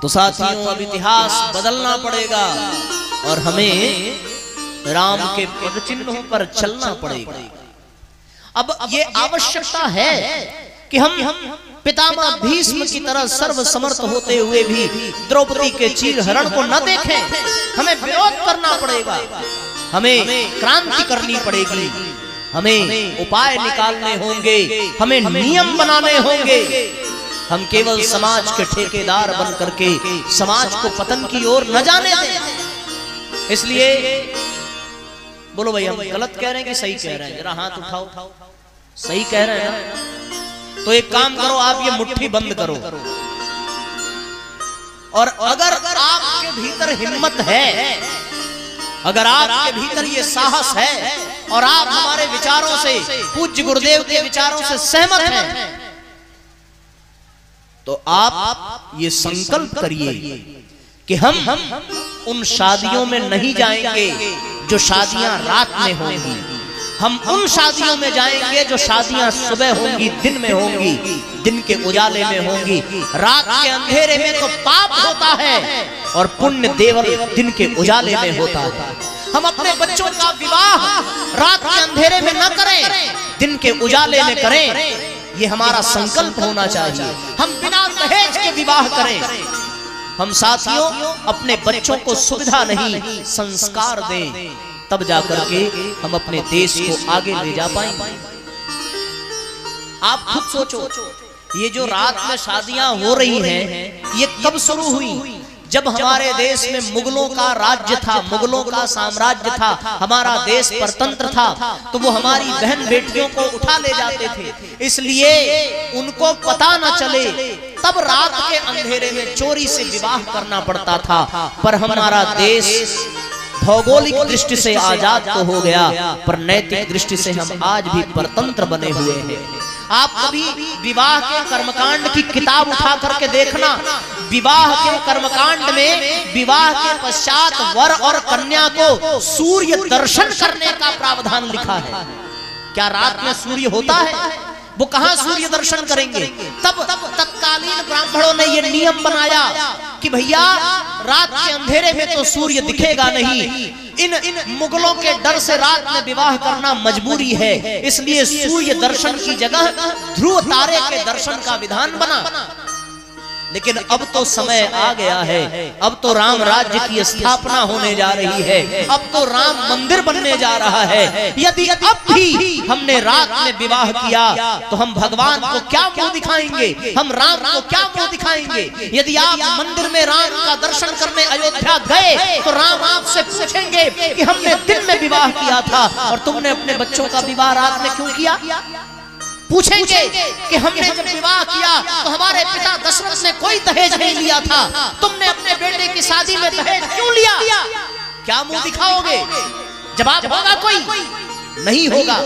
तो साथियों अब इतिहास बदलना पड़ेगा और हमें राम के पद चिन्हों पर चलना पड़ेगा। अब ये आवश्यकता है कि हम पितामह भीष्म की तरह सर्व समर्थ होते हुए भी द्रौपदी के चीरहरण को न देखें। हमें विरोध करना पड़ेगा, हमें क्रांति करनी पड़ेगी, हमें उपाय निकालने होंगे, हमें नियम बनाने होंगे। हम केवल समाज के ठेकेदार बन करके समाज को पतन की ओर न जाने दें। इसलिए बोलो भाई, हम गलत कह रहे हैं कि सही कह रहे हैं? जरा हाथ उठाओ। सही कह रहे हैं ना? तो एक काम करो, आप ये मुट्ठी बंद करो और अगर आपके भीतर हिम्मत है, अगर आपके भीतर ये साहस है और आप हमारे विचारों से, पूज्य गुरुदेव के विचारों से सहमत हैं, तो आप ये संकल्प करिए कि हम उन शादियों में नहीं जाएंगे जो शादियां रात में होंगी। हम उन शादियों में जाएंगे जो शादियां सुबह होंगी, दिन में होंगी, दिन के उजाले में होंगी। रात के अंधेरे में तो पाप होता है और पुण्य देवल दिन के उजाले में होता है। हम अपने बच्चों का विवाह रात के अंधेरे में न करें, दिन के उजाले में करें। ये हमारा संकल्प होना चाहिए। हम बिना दहेज के विवाह करें। हम साथियों अपने बच्चों को सुविधा नहीं, संस्कार दें, तब जाकर के हम अपने देश को आगे ले जा पाएंगे। आप खुद सोचो, ये जो रात में शादियां हो रही हैं, ये कब शुरू हुई? जब हमारे देश में मुगलों का राज्य था, मुगलों का साम्राज्य था, हमारा देश परतंत्र था, तो वो हमारी बहन बेटियों को उठा ले जाते थे। इसलिए उनको पता न चले, तब रात के अंधेरे में चोरी से विवाह करना पड़ता था। पर हमारा देश भौगोलिक दृष्टि से आजाद तो हो गया, पर नैतिक दृष्टि से हम आज भी परतंत्र बने हुए हैं। आप कभी विवाह के कर्मकांड की किताब उठा करके देखना, विवाह के कर्मकांड में विवाह के पश्चात वर और कन्या को सूर्य दर्शन करने का प्रावधान लिखा है। क्या रात में सूर्य होता है? वो कहां सूर्य दर्शन करेंगे? तब तत्कालीन ब्राह्मणों ने ये नियम बनाया कि भैया रात के अंधेरे में तो सूर्य दिखेगा नहीं, इन मुगलों के डर से रात में विवाह करना मजबूरी है, इसलिए सूर्य दर्शन की जगह ध्रुव तारे के दर्शन का विधान बना। लेकिन अब तो समय आ गया है, अब तो राम राज्य की स्थापना होने जा रही है, अब तो राम मंदिर बनने जा रहा है। यदि अब भी हमने रात में विवाह किया तो हम भगवान को क्या मुंह दिखाएंगे, हम राम को क्या मुंह दिखाएंगे? यदि आप मंदिर में राम का दर्शन करने अयोध्या गए तो राम आपसे पूछेंगे कि हमने दिन में विवाह किया था और तुमने अपने बच्चों का विवाह रात में क्यों किया? पूछेंगे कि हमने जब विवाह किया तो हमारे पिता दशरथ ने कोई दहेज नहीं लिया था, तुमने अपने बेटे की शादी में दहेज क्यों लिया? क्या मुंह दिखाओगे? जवाब होगा कोई नहीं होगा।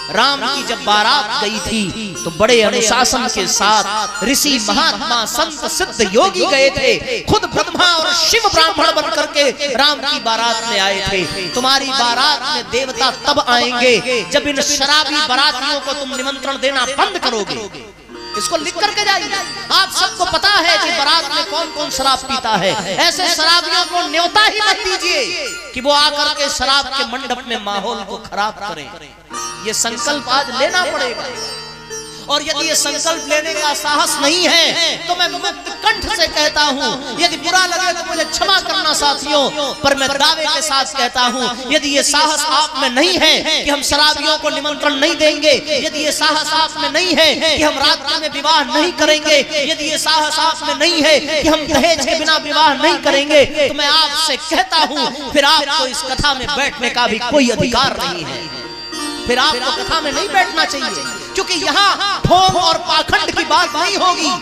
राम की जब बारात गई थी तो बड़े अनुशासन के साथ ऋषि महात्मा संत सिद्ध योगी गए थे, खुद ब्रह्मा और शिव ब्राह्मण बन करके राम की बारात में आए थे। तुम्हारी बारात में देवता तब आएंगे जब इन शराबी बारातियों को तुम निमंत्रण देना बंद करोगे। इसको लिख करके जाइए। आप सबको पता है कि बारात में कौन कौन शराब पीता है। ऐसे शराबियों को न्योता ही मत दीजिए कि वो आकर के शराब के मंडप में माहौल को खराब करें। ये संकल्प आज लेना पड़ेगा। और यदि ये संकल्प लेने का साहस नहीं है तो मैं मुक्त कंठ से कहता हूँ, यदि बुरा लगे तो मुझे क्षमा करना साथियों, पर मैं दावे के साथ कहता हूँ, यदि ये साहस आप में नहीं है कि हम शराबियों को निमंत्रण नहीं देंगे, यदि ये साहस आप में नहीं है कि हम रात्रि में विवाह नहीं करेंगे, यदि ये साहस आप में नहीं है कि हम दहेज के बिना विवाह नहीं करेंगे, तो मैं आपसे कहता हूँ फिर आपको इस कथा में बैठने का भी कोई अधिकार नहीं है। फिर आपको कथा में नहीं बैठना चाहिए, क्योंकि यहाँ ढोंग और पाखंड की बात नहीं होगी।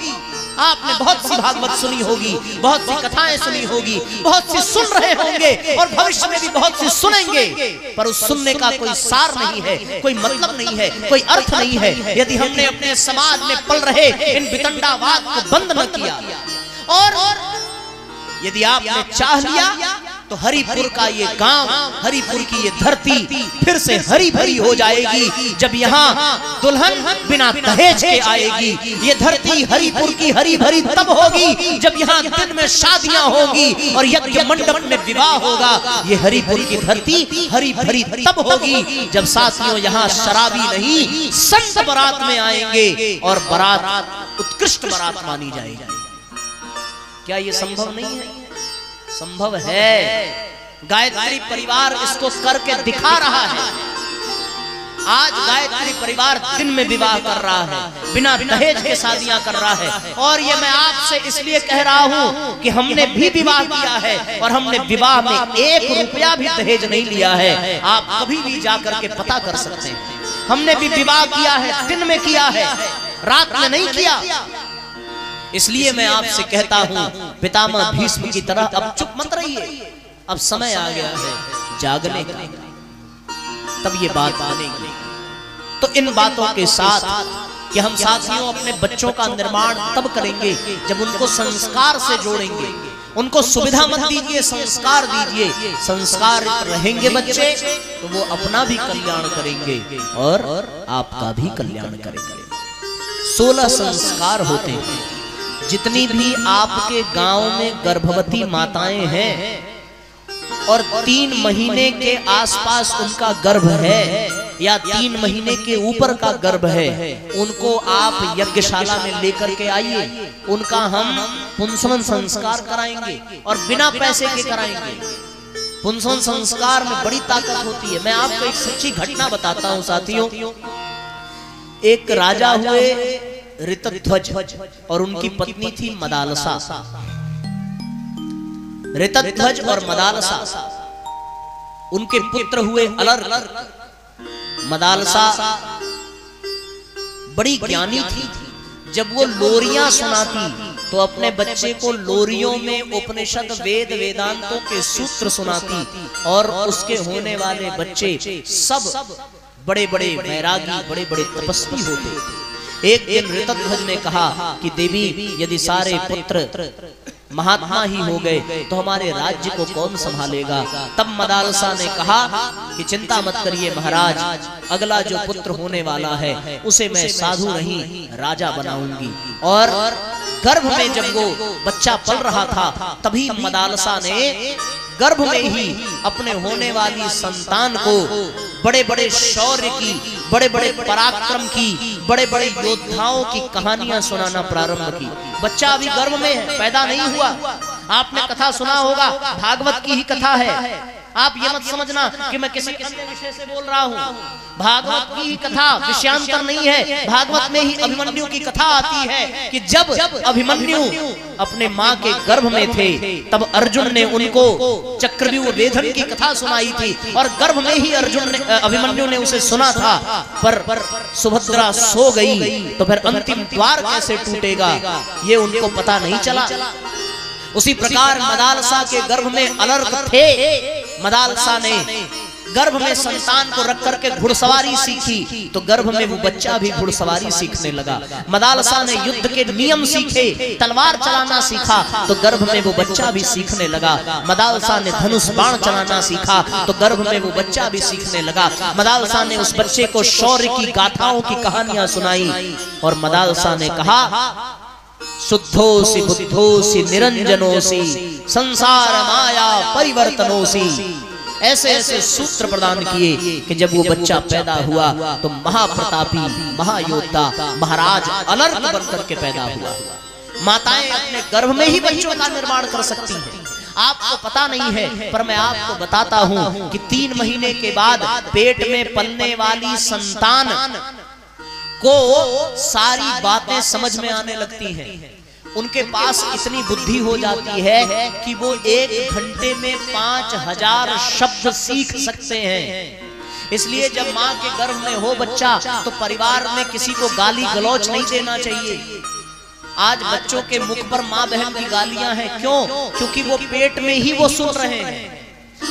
आपने बहुत सी भागवत सुनी होगी, बहुत सी कथाएं सुनी होगी, बहुत सी सुन रहे होंगे और भविष्य में भी बहुत सी सुनेंगे, पर उस सुनने का कोई सार नहीं है, कोई मतलब नहीं है, कोई अर्थ नहीं है, यदि हमने अपने समाज में पल रहे इन वितंडावाद को बंद न किया। और यदि आपने चाह लिया तो हरिपुर का ये गांव, हरिपुर की ये धरती फिर से हरी भरी हो जाएगी। जब यहाँ दुल्हन बिना दहेज के आएगी, ये धरती हरिपुर की हरी भरी तब होगी जब यहाँ दिन में शादियां होगी और यज्ञ मंडप में विवाह होगा। ये हरिपुर की धरती हरी भरी तब होगी जब साथियों यहाँ शराबी नहीं संत बारात में आएंगे और बारात उत्कृष्ट बारात मानी जाएगी। क्या ये संभव नहीं है? संभव है। गायत्री परिवार इसको करके दिखा रहा है। आज गायत्री परिवार दिन में विवाह कर रहा है, बिना दहेज के शादियां कर रहा है। और ये मैं आपसे इसलिए कह रहा हूं कि हमने भी विवाह किया है और हमने विवाह में 1 रुपया भी दहेज नहीं लिया है। आप कभी भी जाकर के पता कर सकते हैं। हमने भी विवाह किया है, दिन में किया है, रात में नहीं किया। इसलिए मैं आपसे कहता हूं, पितामह भीष्म की तरह अब चुप मत रहिए। अब समय आ गया है जागने का, तब ये बात बनेगी। तो इन बातों के साथ कि हम साथियों अपने बच्चों का निर्माण तब करेंगे जब उनको संस्कार से जोड़ेंगे। उनको सुविधा मत दीजिए, संस्कार दीजिए। संस्कार रहेंगे बच्चे तो वो अपना भी कल्याण करेंगे और आपका भी कल्याण करेंगे। 16 संस्कार होते हैं। जितनी भी आपके गांव में गर्भवती माताएं हैं और 3 महीने के आसपास उनका गर्भ है या 3 महीने के ऊपर का गर्भ है, उनको आप यज्ञशाला में लेकर के आइए। उनका हम पुंसवन संस्कार कराएंगे और बिना पैसे के कराएंगे। पुंसवन संस्कार में बड़ी ताकत होती है। मैं आपको एक सच्ची घटना बताता हूँ साथियों। एक राजा हुए ऋतध्वज और उनकी पत्नी थी मदालसा। ऋतध्वज और मदालसा, उनके पुत्र हुए अलर्क। मदालसा बड़ी ज्ञानी थी। जब वो लोरियां सुनाती तो अपने बच्चे को लोरियों में उपनिषद वेद वेदांतों के सूत्र सुनाती और उसके होने वाले बच्चे सब बड़े बड़े वैरागी, बड़े बड़े तपस्वी होते थे। एक दिन ऋतध्वज ने कहा कि देवी, यदि सारे पुत्र महात्मा ही हो गए तो हमारे राज्य को कौन संभालेगा? तब मदालसा ने कहा कि चिंता मत करिए महाराज, अगला जो पुत्र होने वाला है उसे मैं साधु नहीं राजा बनाऊंगी। और गर्भ में जब वो बच्चा पल रहा था तभी मदालसा ने गर्भ में ही अपने होने वाली संतान को बड़े बड़े शौर्य की, बड़े बड़े पराक्रम की, बड़े बड़े योद्धाओं की कहानियां सुनाना प्रारंभ की। बच्चा अभी गर्भ में है, पैदा नहीं हुआ। आपने कथा सुना होगा, भागवत की ही कथा है। आप ये मत समझना कि मैं किसी अन्य विषय से बोल रहा हूँ। भागवत की ही कथा, विषयांतर नहीं है। भागवत में ही अभिमन्यु की कथा आती है कि जब अभिमन्यु अपने माँ के गर्भ में थे तब अर्जुन ने उनको चक्रव्यूह वेधन की कथा सुनाई थी और गर्भ में ही अभिमन्यु ने उसे सुना था। पर सुभद्रा सो गई तो फिर अंतिम द्वार कैसे टूटेगा ये उनको पता नहीं चला। उसी प्रकार मदालसा के गर्भ में अलर्क थे। मदालसा ने गर्भ में संतान को रख करके घुड़सवारी सीखी तो गर्भ में वो बच्चा भी घुड़सवारी सीखने लगा। मदालसा ने युद्ध के नियम सीखे, तलवार चलाना सीखा तो गर्भ में वो बच्चा भी सीखने लगा। मदालसा ने धनुष बाण चलाना सीखा तो गर्भ में वो बच्चा भी सीखने लगा। मदालसा ने उस बच्चे को शौर्य की गाथाओं की कहानियां सुनाई और मदालसा ने कहा, शुद्धोसी बुद्धोसी निरंजनोसी संसार माया परिवर्तनोसी। ऐसे ऐसे सूत्र प्रदान किए कि जब वो बच्चा पैदा हुआ तो महाप्रतापी, महायोद्धा, महाराज अलर्क बनकर के पैदा हुआ। माताएं अपने गर्भ में ही बच्चों का निर्माण कर सकती हैं। आपको पता नहीं है पर मैं आपको बताता हूँ कि 3 महीने के बाद पेट में पलने वाली संतान को सारी बातें समझ में आने लगती हैं। उनके पास इतनी बुद्धि हो जाती है कि वो 1 घंटे में 5000 शब्द सीख सकते हैं। इसलिए जब माँ के गर्भ में हो बच्चा तो परिवार में किसी को गाली गलौच नहीं देना चाहिए। आज बच्चों के मुख पर माँ बहन की गालियां हैं, क्यों? क्योंकि वो पेट में ही वो सुन रहे हैं।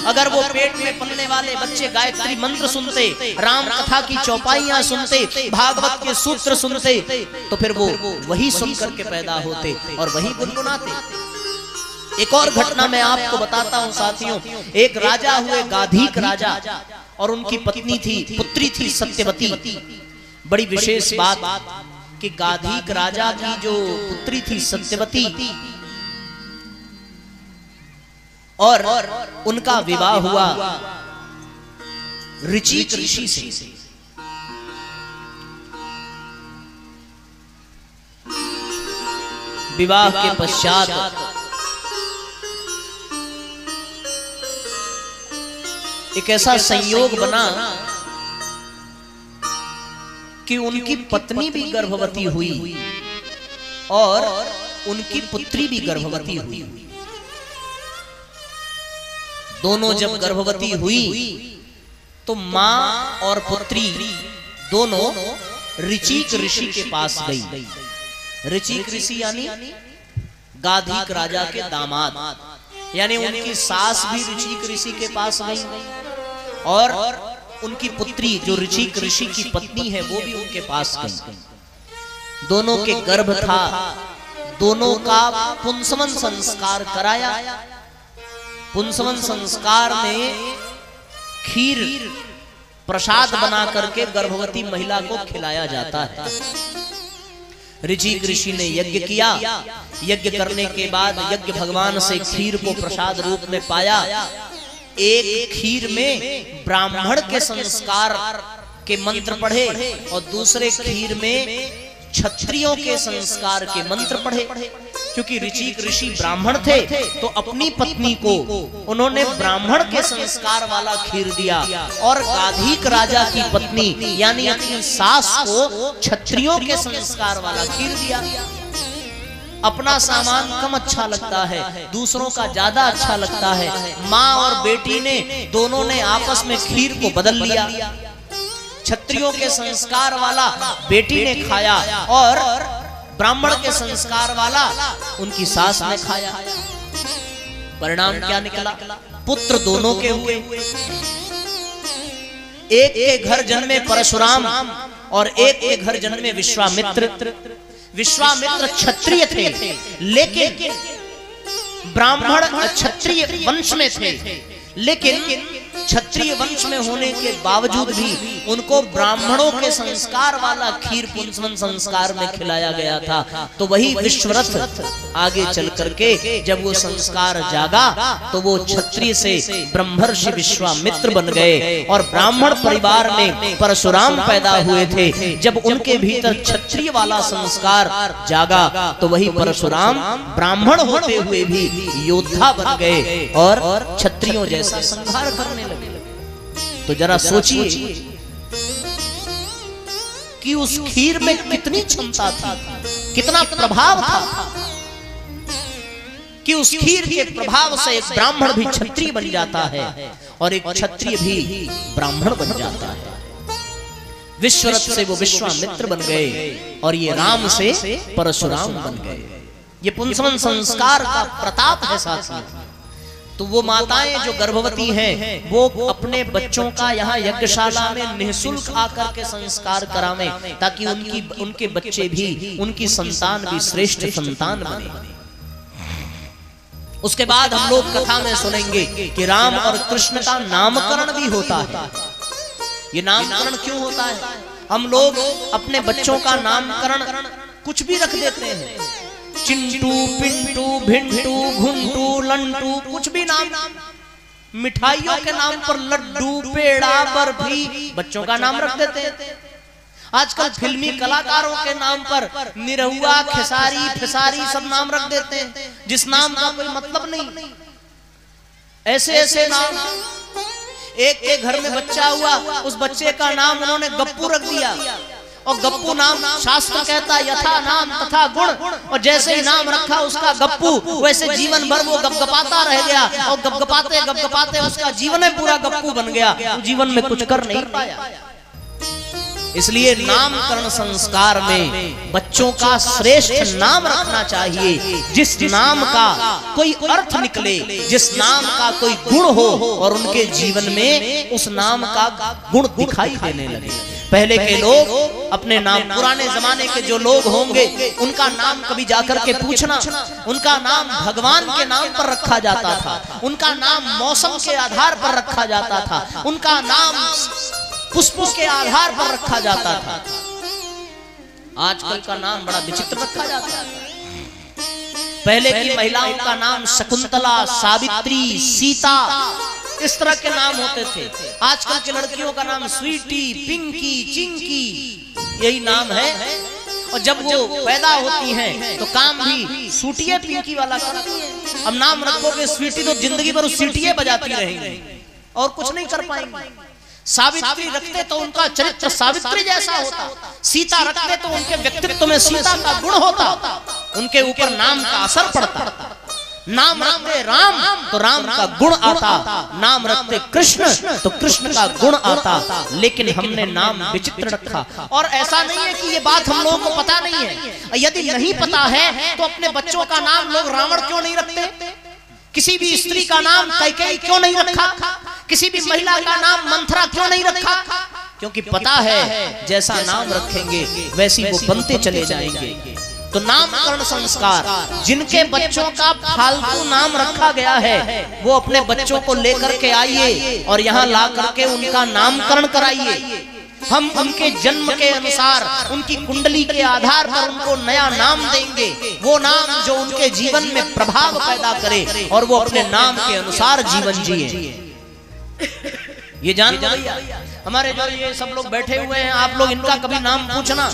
अगर वो पेट में पलने वाले बच्चे गायत्री मंत्र सुनते, राम कथा की चौपाइयां सुनते, भागवत के सूत्र सुनते तो फिर वो वही सुन करके पैदा होते और वही गुनगुनाते। एक और घटना मैं आपको बताता हूं साथियों। एक राजा हुए गाधीक राजा, और उनकी पत्नी थी, पुत्री थी सत्यवती। बड़ी विशेष बात कि गाधीक राजा की जो पुत्री थी सत्यवती, और उनका विवाह हुआ ऋचिक ऋषि से। विवाह के पश्चात एक ऐसा संयोग बना कि उनकी पत्नी भी गर्भवती हुई और उनकी पुत्री भी गर्भवती हुई। दोनों जब गर्भवती हुई तो मां और पुत्री दोनों ऋचिक ऋषि के पास गई। ऋचिक ऋषि यानी गाधीक राजा के दामाद, यानी उनकी सास भी ऋचिक ऋषि के पास गई और उनकी पुत्री जो ऋचिक ऋषि की पत्नी है वो भी उनके पास गई। दोनों के गर्भ था, दोनों का पुंसवन संस्कार कराया। पुंसवन संस्कार में खीर प्रसाद बना करके गर्भवती महिला को खिलाया जाता है। ऋचिक ऋषि ने यज्ञ किया। यज्ञ करने के बाद यज्ञ भगवान से खीर को प्रसाद रूप में पाया। एक खीर में ब्राह्मण के संस्कार के मंत्र पढ़े और दूसरे खीर में क्षत्रियों के संस्कार के मंत्र पढ़े। क्योंकि ऋचिक ऋषि ब्राह्मण थे तो अपनी पत्नी को उन्होंने ब्राह्मण के संस्कार वाला खीर दिया और गाधीक राजा की पत्नी यानी अपनी सास को क्षत्रियों के संस्कार वाला खीर दिया। अपना सामान कम अच्छा लगता है, दूसरों का ज्यादा अच्छा लगता है। माँ और बेटी ने दोनों ने आपस में खीर को बदल लिया। क्षत्रियों के संस्कार वाला बेटी ने खाया और ब्राह्मण के संस्कार वाला उनकी सास ने खाया। परिणाम क्या निकला? पुत्र दोनों के हुए। एक के घर जन्मे परशुराम और एक के घर जन्मे विश्वामित्र। विश्वामित्र क्षत्रिय थे लेकिन ब्राह्मण क्षत्रिय वंश में थे, लेकिन क्षत्रिय वंश में होने के बावजूद भी उनको ब्राह्मणों के संस्कार वाला खीर पुंसवन संस्कार में खिलाया गया था। तो वही विश्वरथ आगे चल करके जब वो संस्कार जागा तो वो क्षत्रिय से ब्रह्मर्षि विश्वामित्र बन गए और ब्राह्मण परिवार में परशुराम पैदा हुए थे। जब उनके भीतर क्षत्रिय वाला संस्कार जागा तो वही परशुराम ब्राह्मण होते हुए भी योद्धा बन गए और क्षत्रियों जैसा संहार करने लगे। तो जरा सोचिए कि उस खीर में कितनी क्षमता थी, कितना प्रभाव था कि उस खीर के प्रभाव से एक ब्राह्मण भी क्षत्रिय बन जाता है और एक क्षत्रिय भी ब्राह्मण बन जाता है। विश्वरथ से वो विश्वामित्र बन गए और ये राम से परशुराम बन गए। ये पुंसवन संस्कार का प्रताप है साथियों। तो वो माताएं जो गर्भवती हैं वो अपने बच्चों का यहाँ यज्ञशाला में निःशुल्क आकर के संस्कार करावें ताकि उनके बच्चे भी, उनकी संतान भी श्रेष्ठ संतान बने। उसके बाद हम लोग कथा में सुनेंगे कि राम और कृष्ण का नामकरण भी होता है। ये नामकरण क्यों होता है? हम लोग अपने बच्चों का नामकरण कुछ भी रख देते हैं, चिंटू, पिंटू, भिंटू, घुंटू, लंटू, कुछ भी नाम। मिठाइयों के नाम पर लड्डू, पेड़ा, बर्फी बच्चों का नाम रख देते हैं। आजकल फिल्मी कलाकारों के नाम पर निरहुआ, खेसारी, फिसारी सब नाम रख देते हैं जिस नाम का कोई मतलब नहीं। ऐसे ऐसे नाम। एक घर में बच्चा हुआ, उस बच्चे का नाम उन्होंने गप्पू रख दिया और गप्पू नाम शास्त्र कहता यथा नाम तथा गुण, और जैसे ही नाम रखा उसका गप्पू वैसे जीवन भर वो गपगपाता रह गया और गपगपाते गपगपाते उसका जीवन पूरा गप्पू बन गया, जीवन में कुछ कर नहीं पाया। इसलिए नामकरण संस्कार में बच्चों का श्रेष्ठ नाम रखना चाहिए, जिस नाम का कोई अर्थ निकले, जिस नाम का कोई गुण हो और उनके जीवन में उस नाम का गुण दिखाई देने लगे। पहले के लोग अपने नाम, पुराने जमाने के जो लोग होंगे उनका नाम कभी जाकर के पूछना, उनका नाम भगवान के नाम पर रखा जाता था, उनका नाम मौसम के आधार पर रखा जाता था, उनका नाम पुष्पों के आधार पर रखा जाता था। आजकल का नाम बड़ा विचित्र रखा जाता है। पहले की महिलाओं का नाम शकुंतला, सावित्री, सीता, इस तरह के नाम होते थे। आजकल की लड़कियों का नाम स्वीटी, पिंकी, चिंकी, यही नाम है। और जब वो पैदा होती हैं तो काम भी सूटिए पिंकी वाला करती है। अब नाम रखोगे स्वीटी तो जिंदगी भर सीटिए बजाती रहेंगी और कुछ नहीं कर पाएंगी। सावित्री रखते तो उनका चरित्र सावित्री जैसा होता, सीता रखते तो उनके व्यक्तित्व में सीता का गुण होता, उनके ऊपर नाम का असर पड़ता। नाम रखते राम तो राम का गुण आता, नाम रखते कृष्ण तो कृष्ण का गुण आता। लेकिन हमने नाम विचित्र रखा। और ऐसा नहीं है कि ये बात हम लोगों को पता नहीं है। यदि नहीं पता है तो अपने बच्चों का नाम लोग रावण क्यों नहीं रखते? किसी भी स्त्री का नाम कैकेयी क्यों नहीं रखा? किसी भी महिला का नाम मंथरा क्यों नहीं रखा? क्योंकि पता है जैसा नाम रखेंगे वैसी वो बनते चले जाएंगे। तो नामकरण संस्कार, जिनके बच्चों का फालतू नाम रखा गया है वो अपने बच्चों को लेकर के आइए और यहाँ ला करके उनका नामकरण कराइए। हम उनके जन्म के अनुसार, उनकी कुंडली के आधार पर उनको नया नाम देंगे, वो नाम जो उनके जीवन में प्रभाव पैदा करे और वो अपने नाम के अनुसार जीवन जिए। ये जान भैया, हमारे जो ये सब लोग बैठे हुए हैं, आप लोग इनका कभी नाम पूछना,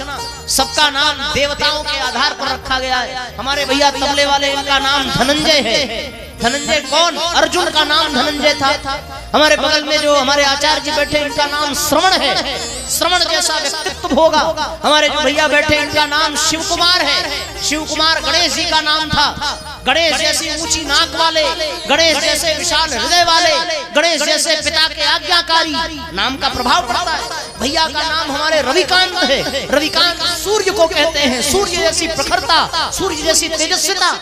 सबका नाम देवताओं के आधार पर रखा गया है। हमारे भैया तबले वाले, इनका नाम धनंजय है। धनंजय कौन? अर्जुन का नाम धनंजय था। हमारे बगल में जो हमारे आचार्य जी बैठे, इनका नाम श्रवण है। श्रवण जैसा व्यक्तित्व होगा। हमारे जो भैया बैठे, इनका नाम शिव कुमार है। शिव कुमार गणेश जी का नाम था। गणेश जैसी ऊंची नाक वाले, गणेश जैसे विशाल हृदय वाले, गणेश जैसे पिता के आज्ञाकारी, नाम का प्रभाव पड़ता है। भैया का नाम हमारे रविकांत है। रविकांत सूर्य को कहते हैं, सूर्य जैसी प्रखरता, सूर्य जैसी तेजस्विता।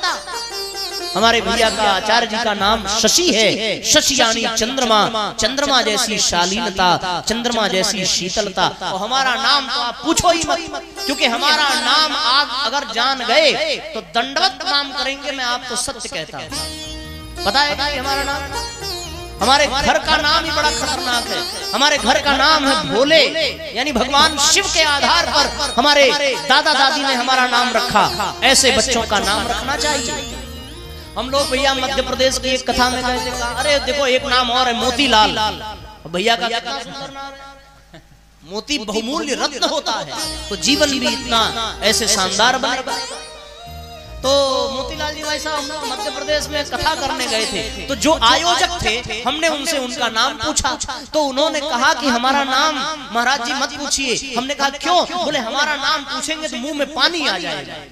हमारे भैया का आचार्य जी का नाम शशि है। शशि यानी चंद्रमा, चंद्रमा जैसी शालीनता, चंद्रमा जैसी शीतलता। और हमारा नाम तो आप पूछो ही मत, क्योंकि हमारा नाम आप अगर जान गए तो दंडवत नाम करेंगे। मैं आपको सत्य कहता हूँ। पता है कि हमारा नाम, हमारे घर का नाम ही बड़ा खतरनाक है। हमारे घर का नाम है भोले, यानी भगवान शिव के आधार पर हमारे दादा दादी ने हमारा नाम रखा। ऐसे बच्चों का नाम रखना चाहिए। हम लोग भैया मध्य प्रदेश की एक कथा में गए थे, अरे देखो एक नाम और है मोतीलाल। भैया का कितना सुंदर नाम है। मोती बहुमूल्य रत्न होता है तो जीवन भी इतना ऐसे शानदार बनेगा। तो मोतीलाल जी भाई साहब हम लोग मध्य प्रदेश में कथा करने गए थे, तो जो आयोजक थे हमने उनसे उनका नाम पूछा तो उन्होंने कहा कि हमारा नाम महाराज जी मत पूछिए। हमने कहा क्यों? बोले हमारा नाम पूछेंगे तो मुंह में पानी आ जाएगा।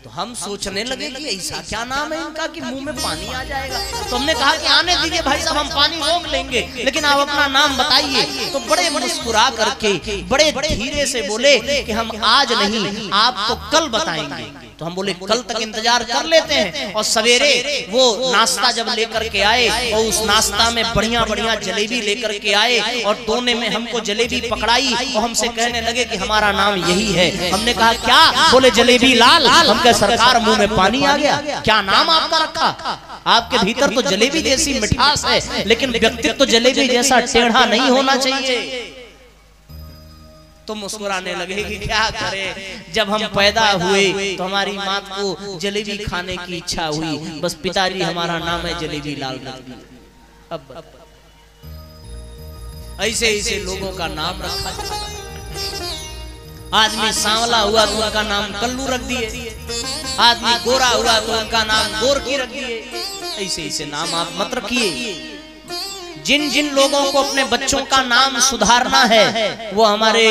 तो हम सोचने लगे कि ऐसा क्या नाम है इनका कि मुंह में पानी आ जाएगा। तो हमने कहा कि आने दीजिए भाई साहब, हम पानी रोक लेंगे, लेकिन आप अपना नाम बताइए। तो बड़े मुस्कुरा करके बड़े धीरे से बोले कि हम आज नहीं, आपको कल बताएंगे। तो हम बोले कल तक इंतजार कर लेते हैं। और सवेरे वो नाश्ता जब लेकर के आए और उस नाश्ता में बढ़िया बढ़िया जलेबी लेकर के आए और दोने में हमको जलेबी पकड़ाई और हमसे कहने लगे कि हमारा नाम यही है। हमने कहा क्या? बोले जलेबी लाल। हम कहे सरकार मुंह में पानी आ गया। क्या नाम आपका रखा? आपके भीतर तो जलेबी जैसी मिठास है, लेकिन व्यक्तित्व तो जलेबी जैसा टेढ़ा नहीं होना चाहिए। तो मुस्कुराने लगे कि क्या करें, जब हम पैदा हुए तो हमारी माँ को जलेबी खाने की इच्छा हुई, बस पिताजी हमारा नाम है जलेबी लाल रख दिया। अब ऐसे ऐसे लोगों का नाम रखा। आदमी सांवला हुआ तो उनका नाम कल्लू रख दिए, आदमी गोरा हुआ तो उनका नाम गोरकी रख दिए। ऐसे ऐसे नाम आप मत रखिए। जिन जिन लोगों को अपने बच्चों का नाम सुधारना है वो हमारे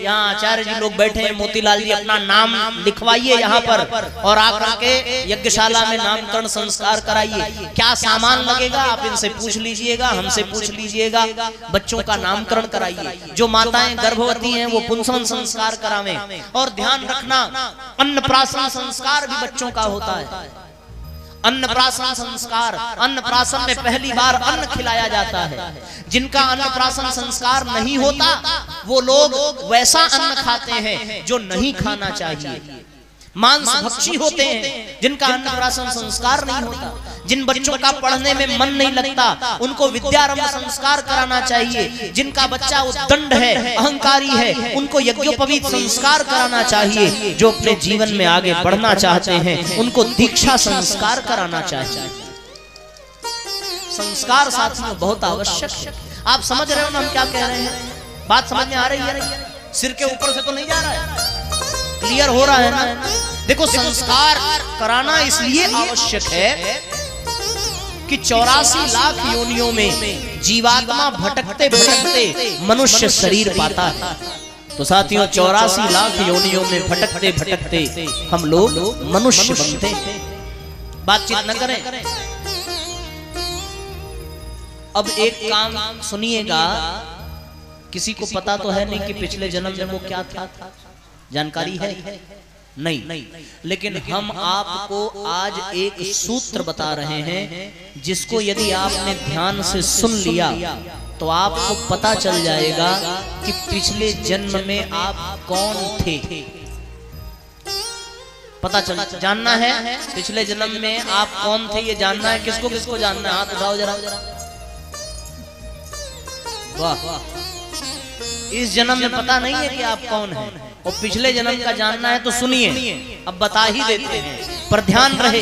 यहाँ आचार्य जी लोग बैठे हैं, मोतीलाल जी, अपना नाम लिखवाइए यहाँ पर और आकर के यज्ञशाला में नामकरण संस्कार कराइए। क्या सामान लगेगा आप इनसे पूछ लीजिएगा, हमसे पूछ लीजिएगा। बच्चों का नामकरण कराइए। जो माताएं गर्भवती हैं वो पुंसवन संस्कार करावें। और ध्यान रखना अन्नप्राशन संस्कार भी बच्चों का होता है। अन्नप्राशन संस्कार, अन्नप्राशन में पहली बार अन्न खिलाया जाता है। जिनका अन्नप्राशन संस्कार नहीं होता वो लोग वैसा अन्न खाते हैं जो नहीं खाना चाहिए, मांस भक्षी होते हैं जिनका अन्नप्राशन संस्कार नहीं होता। जिन बच्चों का पढ़ने में मन नहीं लगता उनको विद्यारंभ संस्कार कराना चाहिए। जिनका बच्चा उद्दंड है, अहंकारी है, उनको यज्ञोपवीत संस्कार कराना चाहिए। जो अपने जीवन में आगे बढ़ना चाहते हैं उनको दीक्षा संस्कार कराना चाहिए। संस्कार साथियों बहुत आवश्यक है। आप समझ रहे हो ना हम क्या कह रहे हैं? बात समझ में आ रही है? सिर के ऊपर से तो नहीं जा रहा है, क्लियर हो रहा है ना? देखो, संस्कार कराना इसलिए आवश्यक है कि 84 लाख योनियों में जीवात्मा भटकते भटकते मनुष्य शरीर पाता है। तो साथियों 84 लाख योनियों में भटकते भटकते हम लोग मनुष्य बनते हैं। बातचीत न करें। अब एक काम सुनिएगा, किसी को पता तो है नहीं कि पिछले जन्म में वो क्या था, जानकारी है? नहीं। लेकिन हम आपको आज एक सूत्र बता रहे हैं जिसको यदि आपने ध्यान से सुन लिया तो आपको पता चल जाएगा कि पिछले जन्म में आप कौन थे। पता चल जानना है पिछले जन्म में आप कौन थे, ये जानना है। किसको किसको जानना है? हाथ उठाओ जरा। वाह, इस जन्म में पता नहीं है कि आप कौन हैं और पिछले जन्म का जानना है तो सुनिए, अब बता ही देते हैं, पर ध्यान रहे।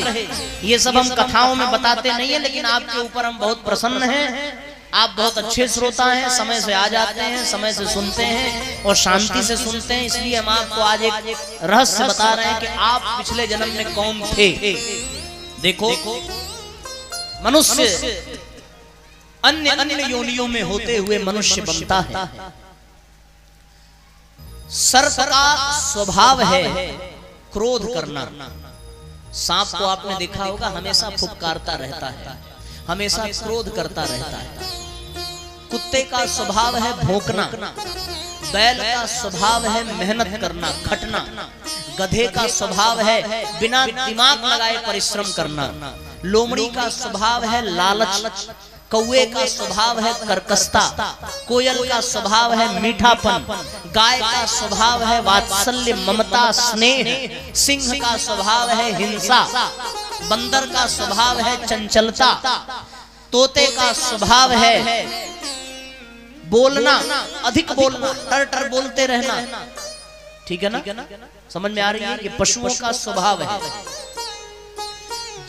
ये सब हम कथाओं में बताते नहीं है, लेकिन आपके ऊपर हम बहुत प्रसन्न हैं। आप बहुत अच्छे श्रोता हैं, समय से आ जाते हैं, समय से सुनते हैं और शांति से सुनते हैं। इसलिए हम आपको आज एक रहस्य बता रहे हैं कि आप पिछले जन्म में कौन थे। देखो, मनुष्य अन्य अन्य योनियों में होते हुए मनुष्य बनता है। सर्प का स्वभाव है क्रोध करना। सांप को आपने देखा होगा, हमेशा फुफकारता रहता है, हमेशा क्रोध करता रहता है। कुत्ते का स्वभाव है भौंकना। बैल का स्वभाव है मेहनत करना, खटना। गधे का स्वभाव है बिना दिमाग लगाए परिश्रम करना। लोमड़ी का स्वभाव है लालच। कौवे का स्वभाव है कर्कशता। कोयल का स्वभाव है मीठापन। गाय का स्वभाव है वात्सल्य, ममता, स्नेह। सिंह का स्वभाव है हिंसा। बंदर का स्वभाव है चंचलता। तोते का स्वभाव है बोलना, अधिक बोलना, टर टर बोलते रहना। ठीक है ना? समझ में आ रही है? ये पशुओं का स्वभाव है।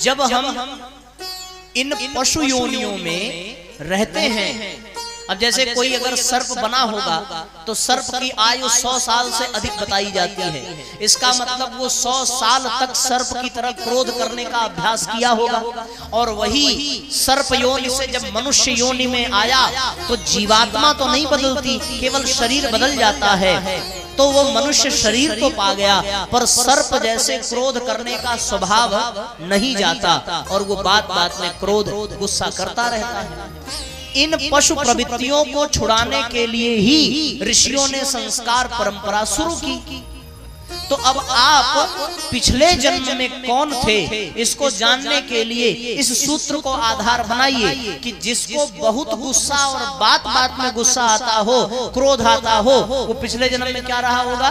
जब हम इन पशु योनियों में रहते हैं, अब जैसे कोई अगर सर्प बना होगा तो सर्प की आयु 100 साल से अधिक बताई जाती है। इसका मतलब वो 100 साल तक सर्प की तरह क्रोध करने का अभ्यास किया होगा। और वही सर्प योनि से जब मनुष्य योनि में आया तो जीवात्मा तो नहीं बदलती, केवल शरीर बदल जाता है। तो वो मनुष्य शरीर तो पा गया, पर सर्प जैसे क्रोध करने का स्वभाव नहीं जाता और वो बात बात में क्रोध, गुस्सा करता रहता है। इन पशु प्रवृत्तियों को छुड़ाने के लिए ही ऋषियों ने संस्कार परंपरा शुरू की। तो अब आप पिछले जन्म में कौन थे, इसको जानने के लिए इस सूत्र को आधार बनाइए कि जिसको बहुत गुस्सा और बात बात में गुस्सा आता हो, क्रोध आता हो, वो पिछले जन्म में क्या रहा होगा?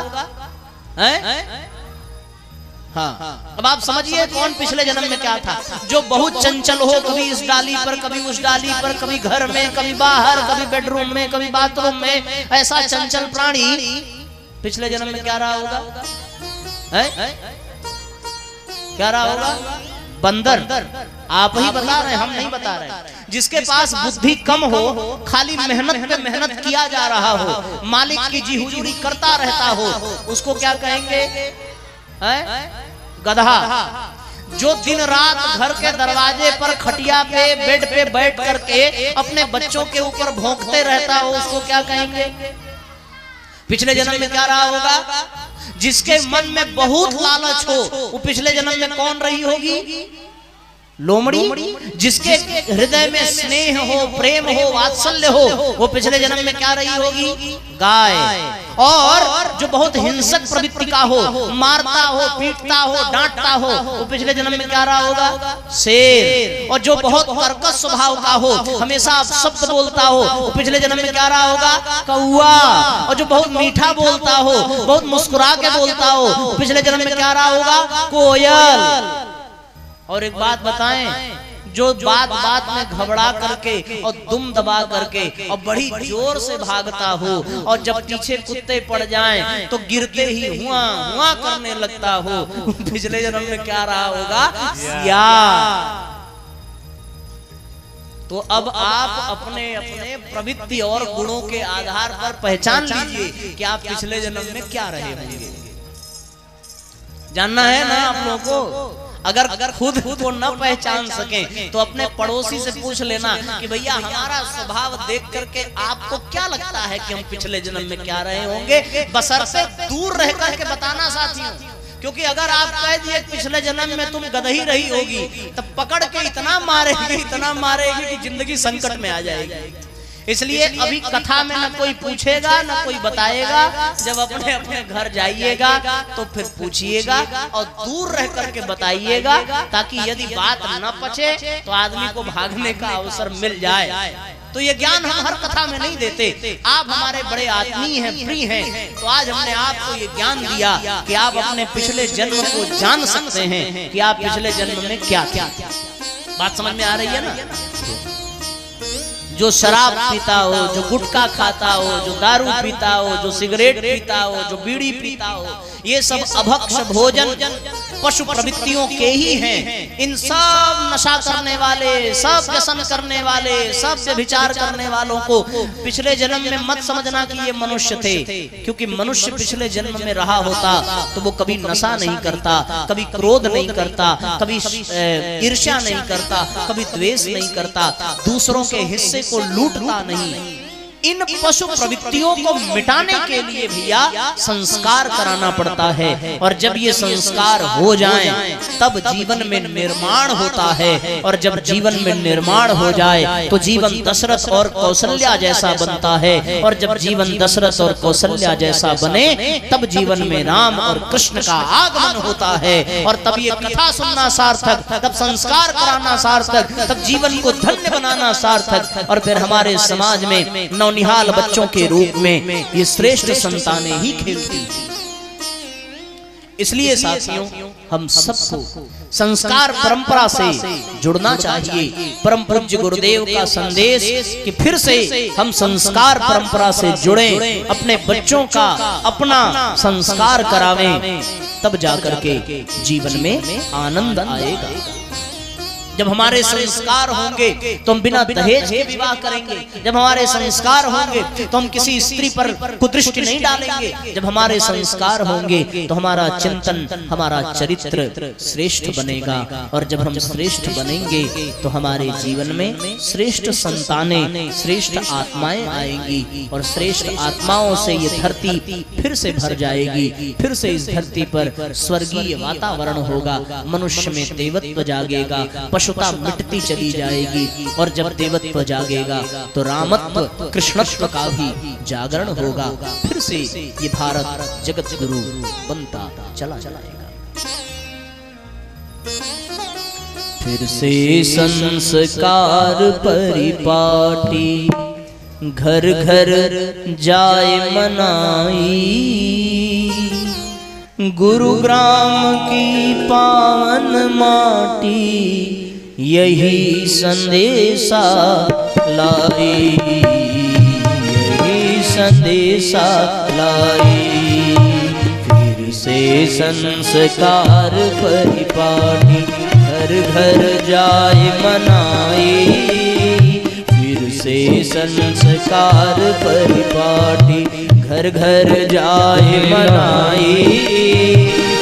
हाँ, अब आप समझिए कौन पिछले जन्म में क्या था। जो बहुत चंचल हो, कभी इस डाली पर, कभी उस डाली पर, कभी घर में, कभी बाहर, कभी बेडरूम में, कभी बाथरूम में, ऐसा चंचल प्राणी पिछले जन्म में क्या रहा होगा? क्या रहा होगा? बंदर। आप ही बता रहे हैं, हम नहीं बता रहे। जिसके पास बुद्धि कम हो, खाली मेहनत पे मेहनत किया जा रहा हो, मालिक की जी हुजूरी करता रहता हो, उसको क्या कहेंगे? गधा। जो दिन रात घर के दरवाजे पर, खटिया पे, बेड पे बैठ करके अपने बच्चों के ऊपर भौंकते रहता हो, उसको क्या कहेंगे? पिछले जन्म में क्या रहा होगा? जिसके मन में बहुत लालच हो, वो पिछले जन्म में कौन रही होगी? लोमड़ी जिसके हृदय में स्नेह हो, प्रेम हो, वात्सल्य हो, वो पिछले जन्म में क्या रही होगी? गाय। और जो बहुत हिंसक प्रवृत्ति का हो, मारता हो, पीटता हो, डांटता हो, वो पिछले जन्म में क्या रहा होगा? शेर। और जो बहुत कर्कश स्वभाव का हो, हमेशा शब्द बोलता हो, वो पिछले जन्म में क्या रहा होगा? कौआ। और जो बहुत मीठा बोलता हो, बहुत मुस्कुरा के बोलता हो, पिछले जन्म में क्या रहा होगा? कोयल। और एक बात बताएं, जो बात बात में घबरा करके और दुम दबा करके और बड़ी जोर से भागता हो, और जब पीछे कुत्ते पड़ जाएं तो गिरते ही हुआ हुआ करने लगता हो, पिछले जन्म में क्या रहा होगा? सियार। तो अब आप अपने अपने प्रवृत्ति और गुणों के आधार पर पहचान लीजिए कि आप पिछले जन्म में क्या रहे होंगे। जानना है ना आप लोगों को? अगर खुद को न पहचान सकें तो अपने पड़ोसी से पूछ लेना कि भैया हमारा स्वभाव देख करके आपको क्या लगता है कि हम पिछले जन्म में क्या रहे होंगे? बशर्ते दूर रह करके बताना साथियों, क्योंकि अगर आप कह दिए पिछले जन्म में तुम गदही रही होगी, तब पकड़ के इतना मारेगी कि जिंदगी संकट में आ जाएगी। इसलिए अभी कथा में न कोई पूछेगा न कोई बताएगा, जब अपने अपने घर जाइएगा तो फिर पूछिएगा और दूर रह करके बताइएगा, ताकि यदि बात न पचे तो आदमी को भागने का अवसर मिल जाए। तो ये ज्ञान हम हर कथा में नहीं देते। आप हमारे बड़े आत्मीय हैं, प्रिय हैं, तो आज हमने आपको ये ज्ञान दिया कि आप अपने पिछले जन्म को जान सकते हैं कि आप पिछले जन्म में क्या क्या। बात समझ में आ रही है ना? जो शराब पीता हो, जो गुटखा खाता हो, जो दारू पीता हो, जो सिगरेट पीता हो, जो बीड़ी पीता हो, ये सब अभक्ष भोजन पशु प्रवृत्तियों के ही हैं। इन सब नशा करने वाले, सब व्यसन करने वाले, सब व्यभिचार करने वालों को पिछले जन्म में मत समझना कि ये मनुष्य थे, क्योंकि मनुष्य पिछले जन्म में रहा होता तो वो कभी नशा नहीं करता, कभी क्रोध नहीं करता, कभी ईर्ष्या नहीं करता, कभी द्वेष नहीं करता, दूसरों के हिस्से को लूटता नहीं। इन पशु प्रवृत्तियों को मिटाने के लिए भैया संस्कार कराना पड़ता है, और जब ये संस्कार हो जाएं तब जीवन में निर्माण होता है। और जब जीवन में निर्माण हो जाए तो जीवन दशरथ और कौशल्या जैसा बनता है, और जब जीवन दशरथ और कौशल्या जैसा बने तब जीवन में राम और कृष्ण का आगमन होता है, और तब ये कथा सुनना सार्थक, तब संस्कार कराना सार्थक, तब जीवन को धन्य बनाना सार्थक, और फिर हमारे समाज में निहाल बच्चों के रूप में ये श्रेष्ठ संतानें ही खेलती। इसलिए साथियों, हम सबको संस्कार परंपरा से जुड़ना चाहिए। परम पूज्य गुरुदेव का संदेश कि फिर से हम संस्कार परंपरा से जुड़ें, अपने बच्चों का अपना संस्कार करावें, तब जाकर के जीवन में आनंद आएगा। जब हमारे संस्कार होंगे तो हम बिना दहेज के विवाह करेंगे। जब हमारे संस्कार होंगे तो हम किसी स्त्री पर कुदृष्टि नहीं डालेंगे। जब हमारे संस्कार होंगे तो हमारा चिंतन, हमारा चरित्र श्रेष्ठ बनेगा, और जब हम श्रेष्ठ बनेंगे तो हमारे जीवन में श्रेष्ठ संतानें, श्रेष्ठ आत्माएं आएंगी, और श्रेष्ठ आत्माओं से ये धरती फिर से भर जाएगी। फिर से इस धरती पर स्वर्गीय वातावरण होगा, मनुष्य में देवत्व जागेगा, पशुता मिटती चली जाएगी, और जब देवत्व जागेगा तो रामत्व, कृष्णत्व का भी जागरण होगा। फिर से ये भारत जगत गुरु बनता चला जाएगा। फिर से संस्कार परिपाटी घर घर जाए मनाई, गुरुग्राम की पावन माटी यही संदेशा लाई, यही संदेशा लाई। फिर से संस्कार परिपाटी घर घर जाए मनाई, फिर से संस्कार परिपाटी घर घर जाए मनाई,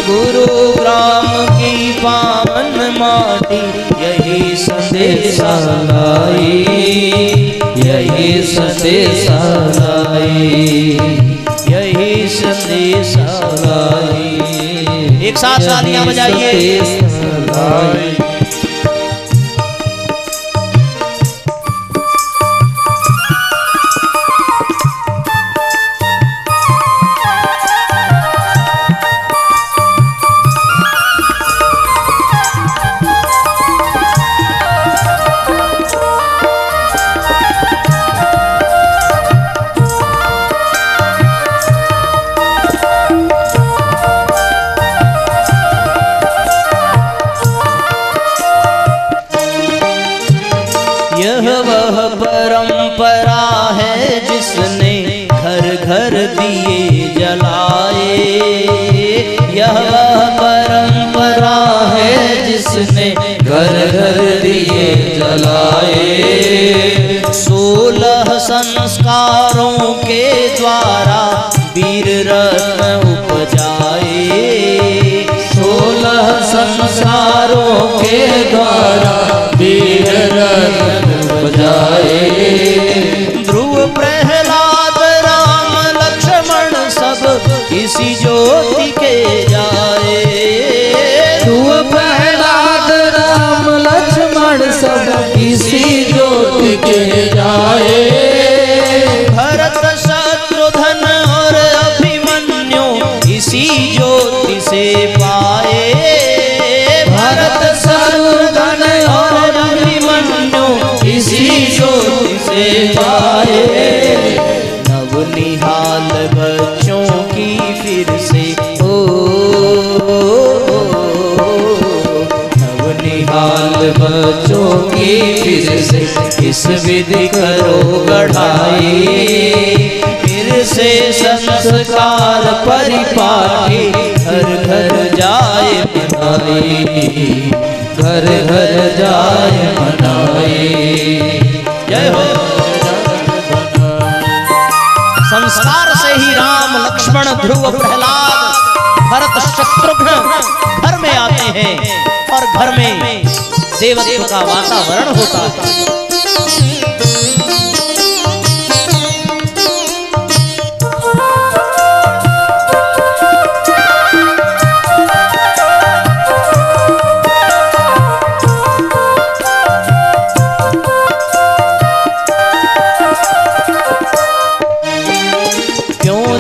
गुरुग्राम की पावन माटी यही संदेशा लाई, यही संदेशा लाई, यही संदेशा लाई। एक साथ तालियां बजाइए। जिसने घर घर दिए जलाए। 16 संस्कारों के द्वारा वीर रत्न उपजाए। 16 संस्कारों के द्वारा वीर रत्न उपजाए। ध्रुव प्रहलाद राम लक्ष्मण सब इसी ज्योति के जाए। ध्रुव प्रहलाद राम लक्ष्मण सब इसी ज्योति के जाए। भरत शत्रुघ्न और अभिमन्यु इसी ज्योति से पाए। भरत शत्रुघ्न और अभिमन्यु इसी ज्योति से पाए। नवनिहाल बच्चों की फिर से नवनिहाल बच्चों की फिर से इस विधि करो गढ़ाई। फिर से संस्कार परिपाटी घर घर जाए मनाई। घर घर जाए मनाई। जय हो। संस्कार से ही राम लक्ष्मण ध्रुव प्रहलाद भरत शत्रुघ्न घर में आते हैं और घर में देवत्व का वातावरण होता है।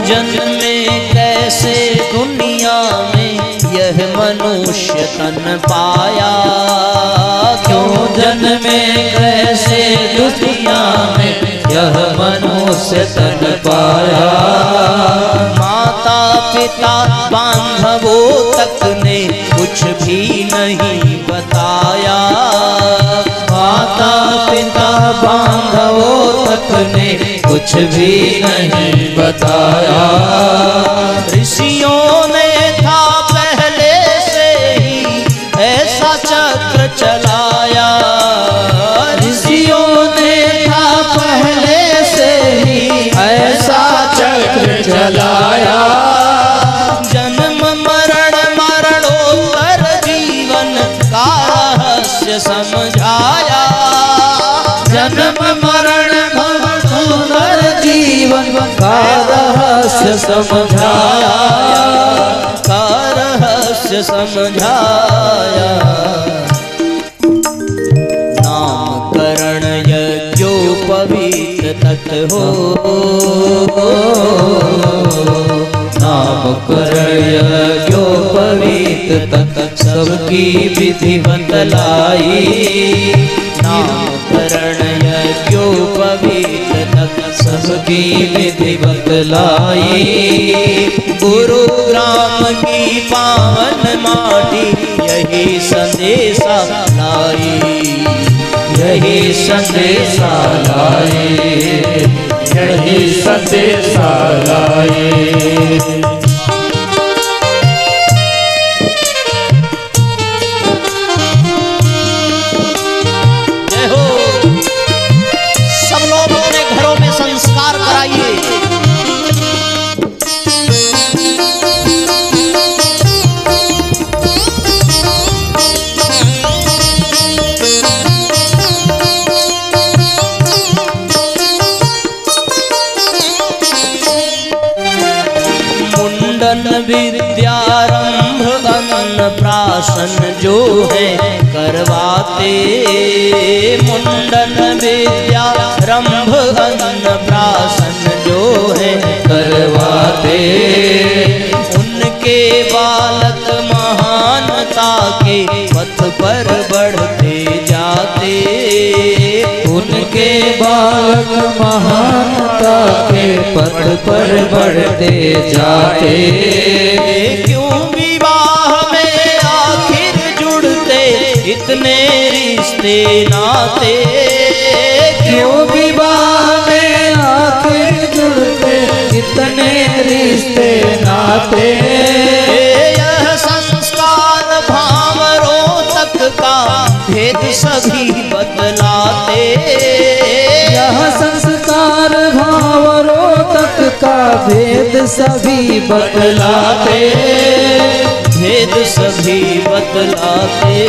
जन्मे कैसे दुनिया में यह मनुष्य तन पाया। क्यों जन्मे कैसे दुनिया में यह मनुष्य तन पाया। माता पिता बांधवों तक ने कुछ भी नहीं बताया। माता पिता बांधवों तक ने कुछ भी नहीं बताया। ऋषियों ने था पहले से ही ऐसा चक्र चलाया। ऋषियों ने था पहले से ही ऐसा चक्र चलाया। जन्म मरण मरणोत्तर जीवन का रहस्य समझाया। जन्म मरण मरणोत्तर जीवन का रहस्य समझाया। का रहस्य समझाया। नामकरण यज्ञोपवीत तत् हो। नामकरण यज्ञोपवीत तत् सबकी विधि बतलाई। नामकरण यज्ञोपवीत तत् सबकी विधि बतलाई। गुरुग्राम की पावन माटी यही संदेशा लाई। यही संदेशा लाए। यही संदेशा लाए। जय हो। सब लोग अपने घरों में संस्कार कराइए। विद्यारंभ अन्नप्राशन जो है करवाते। मुंडन विद्यारंभ अन्नप्राशन जो है करवाते। उनके बालक महानता के पथ पर बढ़ते जाते। उनके बालक महानता के पथ पर बढ़ते जाते। क्यों विवाह में आखिर जुड़ते इतने रिश्ते नाते। क्यों विवाह में आखिर जुड़ते इतने रिश्ते नाते। यह संस्कार भावरों तक भेद सभी बतलाते। यह संस्कार भावरोधक का भेद सभी बतलाते। भेद सभी बतलाते,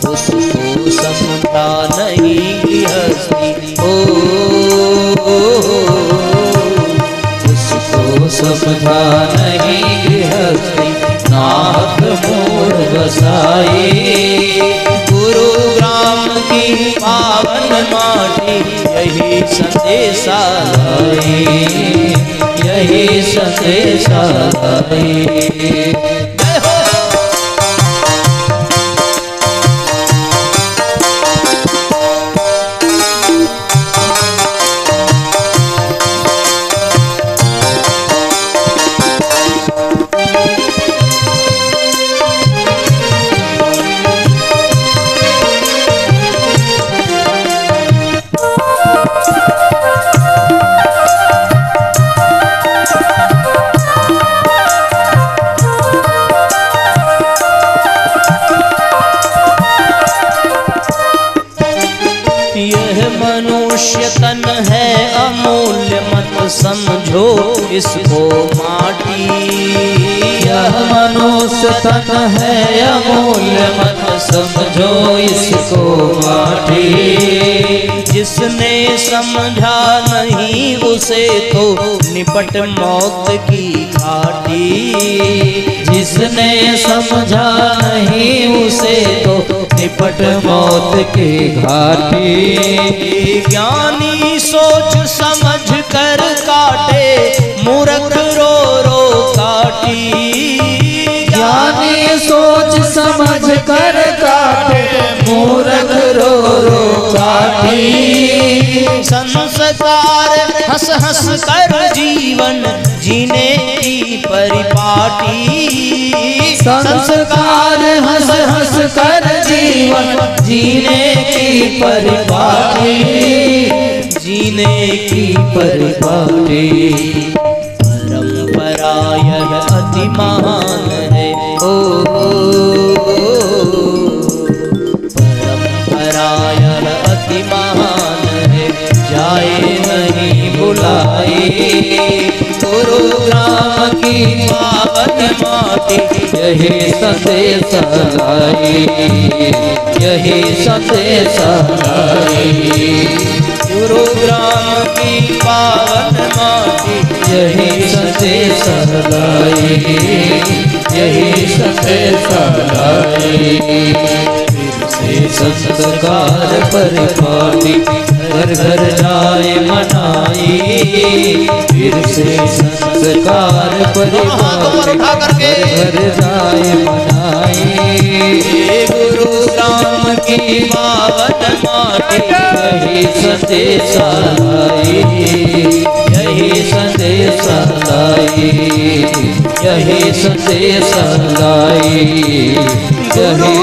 उसको समझा नहीं गृहस्थी। उसको समझा नहीं गृहस्थी, नाथ मोड़ बसाई। गुरुग्राम की पावन माटी यही संदेशा लाई, यही संदेशा लाई। मनुष्य तन है अमूल्य, मत समझो इसको माटी। यह मनुष्य तन है अमूल्य, मत समझो इसको माटी। जिसने समझा नहीं उसे तो निपट मौत की घाटी। जिसने समझा नहीं उसे तो निपट मौत की घाटी। ज्ञानी सोच समझ कर काटे, मूर्ख रो रो काटी। ज्ञानी सोच समझ कर काटे, मूर्ख रो रो काटी। संस्कार हंस हंस कर जीवन जीने की परिपाटी। संस्कार हंस हंस कर जीवन जीने की परिपाटी। जीने की परिपाटी। परंपरा यह अति महान है, परंपरा यह अति महान है, जाए नहीं भुलाई। गुरुग्राम की पावन माटी यही संदेश लाई, यही संदेश लाई। गुरुग्राम की पावन माटी यही संदेश लाई, यही संदेश लाई। फिर से संस्कार परिपाटी घर घर जाए मनाई। फिर से संस्कार परिपाटी घर घर जाए मनाई। गुरुग्राम की पावन माटी यही संदेश लाई, यही संदेश लाई, यही संदेश लाई, यही